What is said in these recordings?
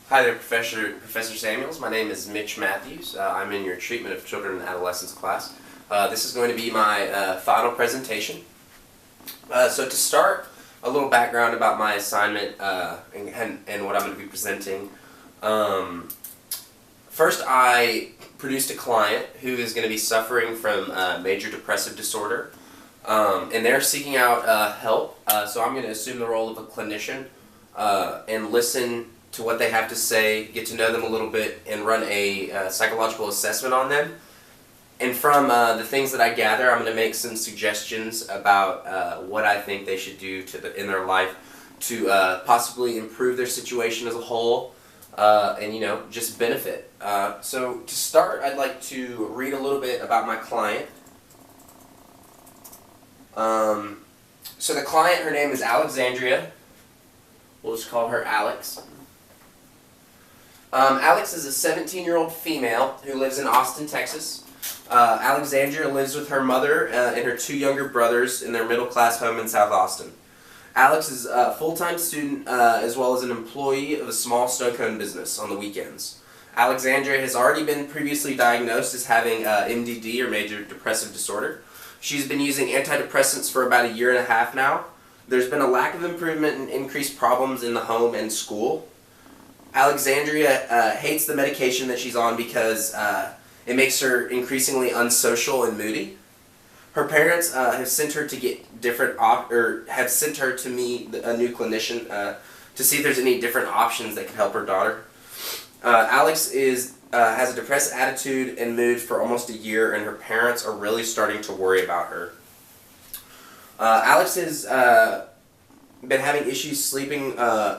Hi there, Professor Samuels. My name is Mitch Matthews. I'm in your Treatment of Children and Adolescents class. This is going to be my final presentation. So to start, a little background about my assignment and what I'm going to be presenting. First, I produced a client who is going to be suffering from major depressive disorder, and they're seeking out help. So I'm going to assume the role of a clinician and listen to what they have to say, get to know them a little bit, and run a psychological assessment on them. And from the things that I gather, I'm going to make some suggestions about what I think they should do in their life to possibly improve their situation as a whole and, just benefit. So to start, I'd like to read a little bit about my client. So the client, her name is Alexandria. We'll just call her Alex. Alex is a 17-year-old female who lives in Austin, Texas. Alexandria lives with her mother and her two younger brothers in their middle-class home in South Austin. Alex is a full-time student as well as an employee of a small snow-cone business on the weekends. Alexandria has already been previously diagnosed as having MDD, or major depressive disorder. She's been using antidepressants for about 1.5 years now. There's been a lack of improvement and increased problems in the home and school. Alexandria hates the medication that she's on because it makes her increasingly unsocial and moody. Her parents have sent her to get have sent her to meet a new clinician to see if there's any different options that could help her daughter. Alex has a depressed attitude and mood for almost 1 year, and her parents are really starting to worry about her. Alex has been having issues sleeping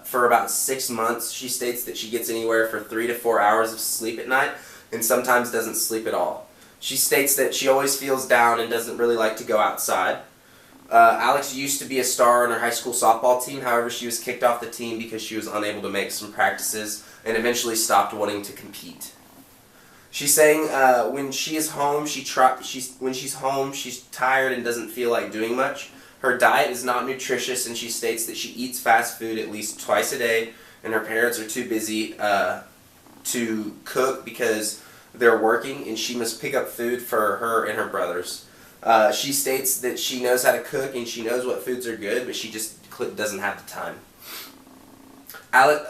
for about 6 months. She states that she gets anywhere for 3 to 4 hours of sleep at night and sometimes doesn't sleep at all. She states that she always feels down and doesn't really like to go outside. Alex used to be a star on her high school softball team. However, she was kicked off the team because she was unable to make some practices and eventually stopped wanting to compete. She's saying when she is home, when she's home, she's tired and doesn't feel like doing much. Her diet is not nutritious, and she states that she eats fast food at least twice a day, and her parents are too busy to cook because they're working, and she must pick up food for her and her brothers. She states that she knows how to cook and she knows what foods are good, but she just doesn't have the time.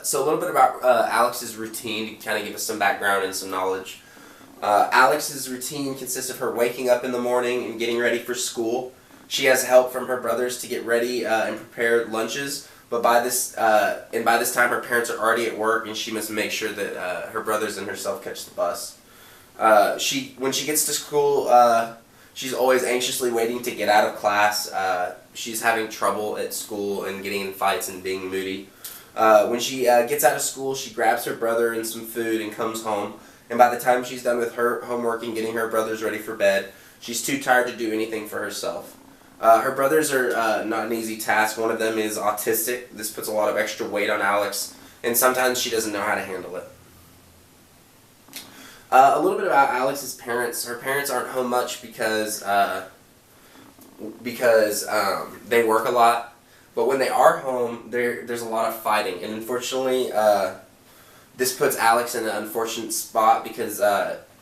So a little bit about Alex's routine to kind of give us some background and some knowledge. Alex's routine consists of her waking up in the morning and getting ready for school. She has help from her brothers to get ready and prepare lunches, but by this time her parents are already at work, and she must make sure that her brothers and herself catch the bus. When she gets to school, she's always anxiously waiting to get out of class. She's having trouble at school and getting in fights and being moody. When she gets out of school, she grabs her brother and some food and comes home. And by the time she's done with her homework and getting her brothers ready for bed, she's too tired to do anything for herself. Her brothers are not an easy task. One of them is autistic. This puts a lot of extra weight on Alex, and sometimes she doesn't know how to handle it. A little bit about Alex's parents. Her parents aren't home much because they work a lot. But when they are home, there's a lot of fighting, and unfortunately, this puts Alex in an unfortunate spot because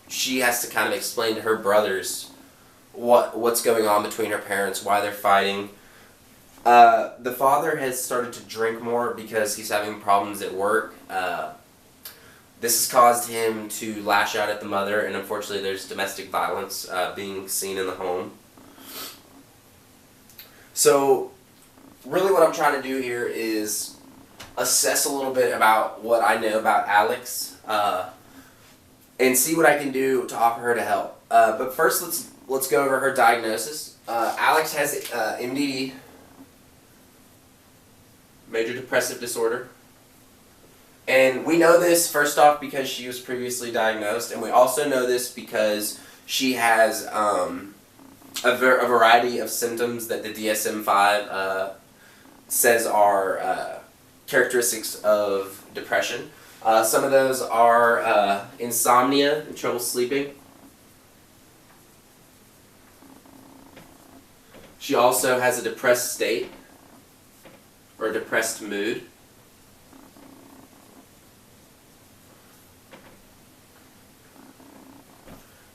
she has to kind of explain to her brothers what's going on between her parents, why they're fighting. The father has started to drink more because he's having problems at work. This has caused him to lash out at the mother, and unfortunately there's domestic violence being seen in the home. So really what I'm trying to do here is assess a little bit about what I know about Alex and see what I can do to offer her to help. But first let's go over her diagnosis. Alex has MDD, major depressive disorder. And we know this first off because she was previously diagnosed, and we also know this because she has a variety of symptoms that the DSM-5 says are characteristics of depression. Some of those are insomnia and trouble sleeping. She also has a depressed state or a depressed mood.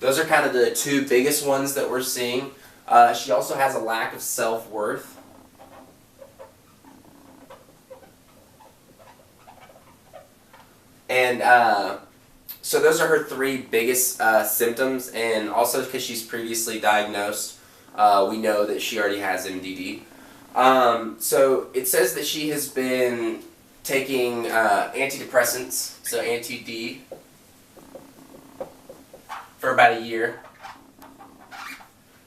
Those are kind of the two biggest ones that we're seeing. She also has a lack of self-worth. And so those are her three biggest symptoms, and also because she's previously diagnosed, we know that she already has MDD. So it says that she has been taking antidepressants, so anti-D, for about a year.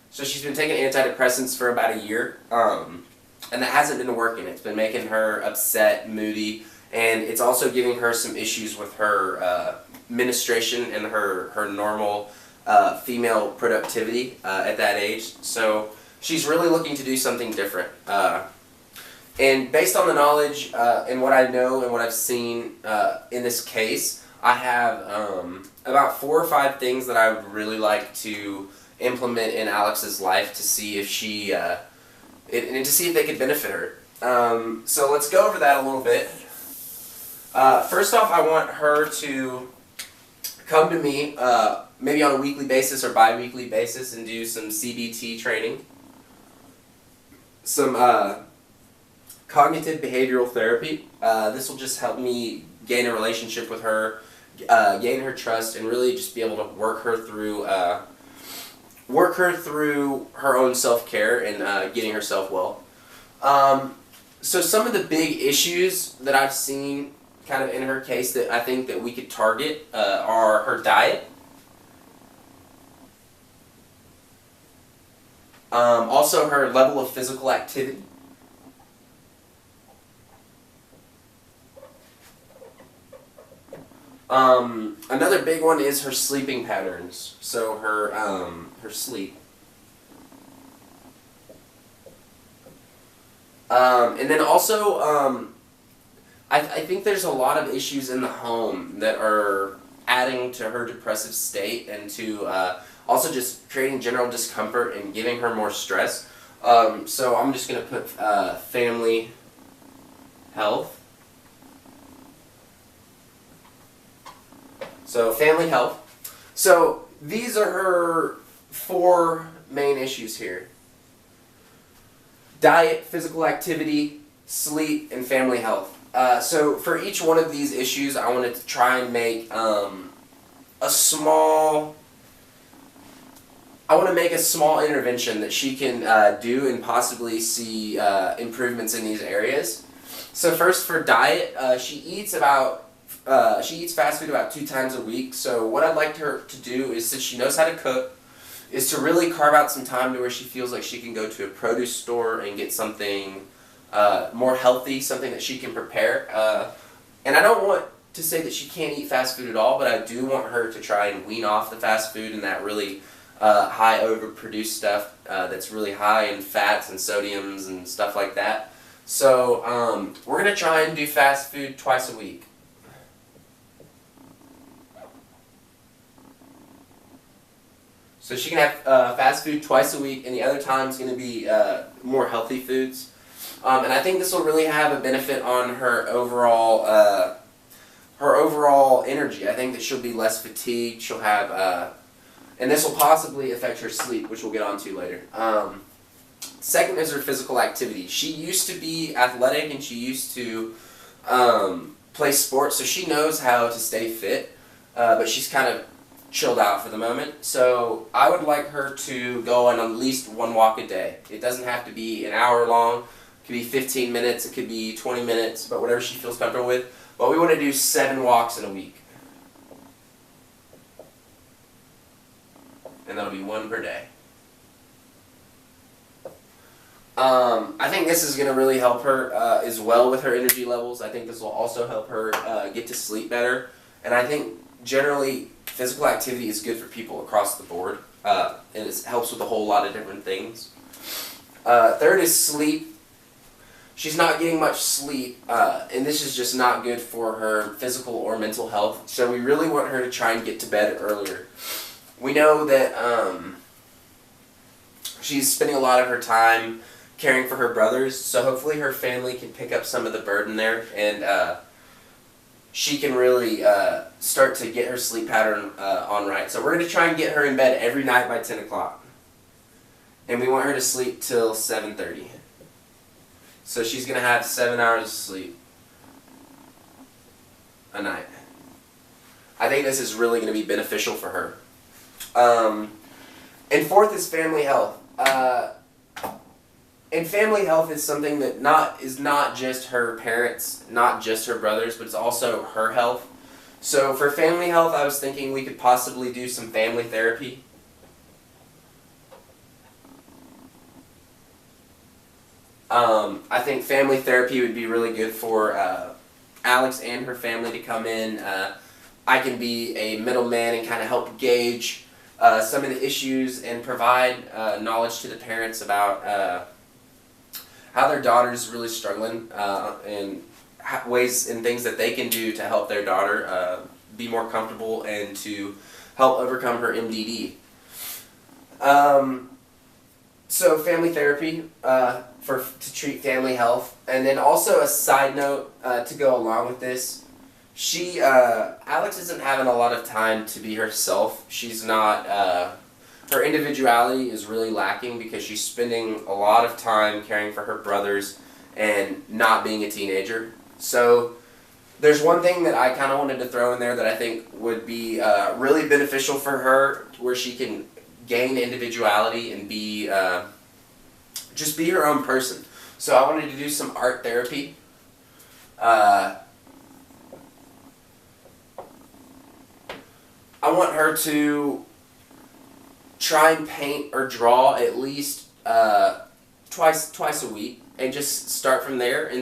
So she's been taking antidepressants for about a year, and that hasn't been working. It's been making her upset, moody, and it's also giving her some issues with her menstruation and her normal female productivity at that age. So she's really looking to do something different. And based on the knowledge and what I know and what I've seen in this case, I have about 4 or 5 things that I would really like to implement in Alex's life to see if she and to see if they could benefit her. So let's go over that a little bit. First off, I want her to come to me maybe on a weekly basis or bi-weekly basis and do some CBT training, some cognitive behavioral therapy. This will just help me gain a relationship with her, gain her trust, and really just be able to work her through her own self-care and getting herself well. So some of the big issues that I've seen kind of in her case that I think that we could target are her diet, also her level of physical activity, another big one is her sleeping patterns, so her sleep. And then also, I think there's a lot of issues in the home that are adding to her depressive state and to also just creating general discomfort and giving her more stress. So I'm just going to put family health. So family health. So these are her 4 main issues here: diet, physical activity, sleep, and family health. So for each one of these issues, I wanted to try and make a small intervention that she can do and possibly see improvements in these areas. So first, for diet, she eats fast food about 2 times a week. So what I'd like her to do is, since she knows how to cook, is to really carve out some time to where she feels like she can go to a produce store and get something more healthy, something that she can prepare. And I don't want to say that she can't eat fast food at all, but I do want her to try and wean off the fast food and that really high overproduced stuff that's really high in fats and sodiums and stuff like that. So we're going to try and do fast food twice a week. So she can have fast food twice a week, and the other time is going to be more healthy foods. And I think this will really have a benefit on her overall energy. I think that she'll be less fatigued. She'll have, and this will possibly affect her sleep, which we'll get onto later. Second is her physical activity. She used to be athletic, and she used to play sports, so she knows how to stay fit, but she's kind of chilled out for the moment. So I would like her to go on at least 1 walk a day. It doesn't have to be an hour long. It could be 15 minutes. It could be 20 minutes, but whatever she feels comfortable with. But we want to do 7 walks in a week. And that'll be 1 per day. I think this is going to really help her as well with her energy levels. I think this will also help her get to sleep better. And I think generally physical activity is good for people across the board, and it helps with a whole lot of different things. Third is sleep. She's not getting much sleep, and this is just not good for her physical or mental health, so we really want her to try and get to bed earlier. We know that she's spending a lot of her time caring for her brothers, so hopefully her family can pick up some of the burden there, and she can really start to get her sleep pattern on right. So we're going to try and get her in bed every night by 10 o'clock. And we want her to sleep till 7:30. So she's going to have 7 hours of sleep a night. I think this is really going to be beneficial for her. And fourth is family health. And family health is something that is not just her parents, not just her brothers, but it's also her health. So for family health, I was thinking we could possibly do some family therapy. I think family therapy would be really good for Alex and her family to come in. I can be a middleman and kind of help gauge some of the issues and provide knowledge to the parents about how their daughter's really struggling and ways and things that they can do to help their daughter be more comfortable and to help overcome her MDD. So family therapy to treat family health, and then also a side note to go along with this. Alex isn't having a lot of time to be herself. She's not. Her individuality is really lacking because she's spending a lot of time caring for her brothers and not being a teenager. So there's one thing that I kind of wanted to throw in there that I think would be really beneficial for her, where she can gain individuality and be just be her own person. So I wanted to do some art therapy. I want her to try and paint or draw at least twice a week, and just start from there. And